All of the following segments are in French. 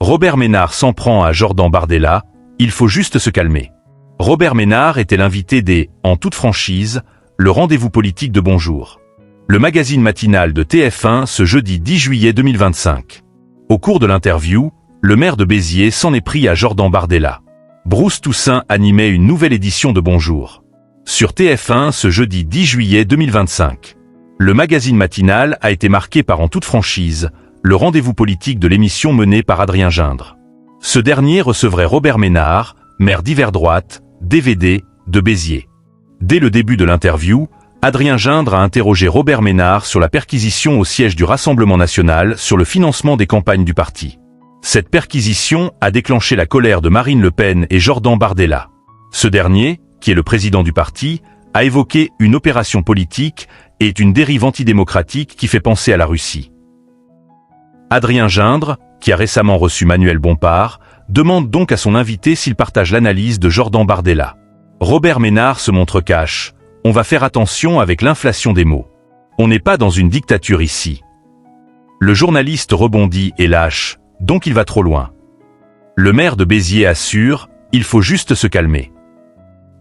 Robert Ménard s'en prend à Jordan Bardella, il faut juste se calmer. Robert Ménard était l'invité des « En toute franchise », le rendez-vous politique de Bonjour. Le magazine matinal de TF1 ce jeudi 10 juillet 2025. Au cours de l'interview, le maire de Béziers s'en est pris à Jordan Bardella. Bruce Toussaint animait une nouvelle édition de Bonjour. Sur TF1 ce jeudi 10 juillet 2025. Le magazine matinal a été marqué par « En toute franchise », le rendez-vous politique de l'émission menée par Adrien Gindre. Ce dernier recevrait Robert Ménard, maire d'hiver droite, DVD, de Béziers. Dès le début de l'interview, Adrien Gindre a interrogé Robert Ménard sur la perquisition au siège du Rassemblement national sur le financement des campagnes du parti. Cette perquisition a déclenché la colère de Marine Le Pen et Jordan Bardella. Ce dernier, qui est le président du parti, a évoqué une opération politique et une dérive antidémocratique qui fait penser à la Russie. Adrien Gindre, qui a récemment reçu Manuel Bompard, demande donc à son invité s'il partage l'analyse de Jordan Bardella. Robert Ménard se montre cash. On va faire attention avec l'inflation des mots. On n'est pas dans une dictature ici. Le journaliste rebondit et lâche, donc il va trop loin. Le maire de Béziers assure, il faut juste se calmer.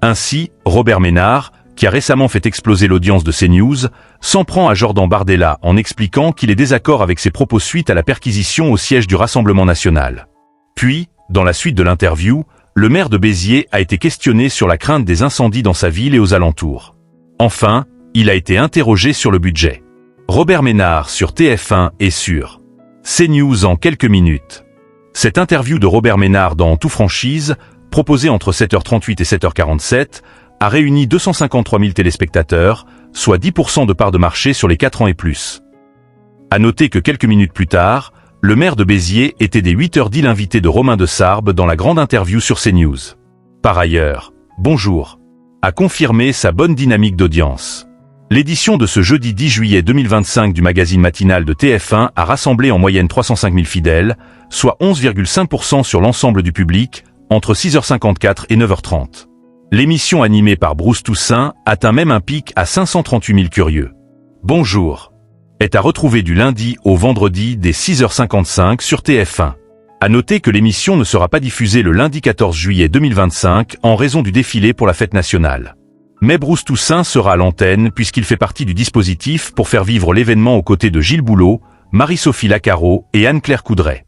Ainsi, Robert Ménard, qui a récemment fait exploser l'audience de CNews, s'en prend à Jordan Bardella en expliquant qu'il est désaccord avec ses propos suite à la perquisition au siège du Rassemblement national. Puis, dans la suite de l'interview, le maire de Béziers a été questionné sur la crainte des incendies dans sa ville et aux alentours. Enfin, il a été interrogé sur le budget. Robert Ménard sur TF1 et sur CNews en quelques minutes. Cette interview de Robert Ménard dans En toute franchise, proposée entre 7h38 et 7h47, a réuni 253 000 téléspectateurs, soit 10% de part de marché sur les 4 ans et plus. À noter que quelques minutes plus tard, le maire de Béziers était dès 8h10 l'invité de Romain Desarbes dans la grande interview sur CNews. Par ailleurs, Bonjour a confirmé sa bonne dynamique d'audience. L'édition de ce jeudi 10 juillet 2025 du magazine matinal de TF1 a rassemblé en moyenne 305 000 fidèles, soit 11,5% sur l'ensemble du public, entre 6h54 et 9h30. L'émission animée par Bruce Toussaint atteint même un pic à 538 000 curieux. Bonjour est à retrouver du lundi au vendredi dès 6h55 sur TF1. À noter que l'émission ne sera pas diffusée le lundi 14 juillet 2025 en raison du défilé pour la fête nationale. Mais Bruce Toussaint sera à l'antenne puisqu'il fait partie du dispositif pour faire vivre l'événement aux côtés de Gilles Boulot, Marie-Sophie Lacaro et Anne-Claire Coudray.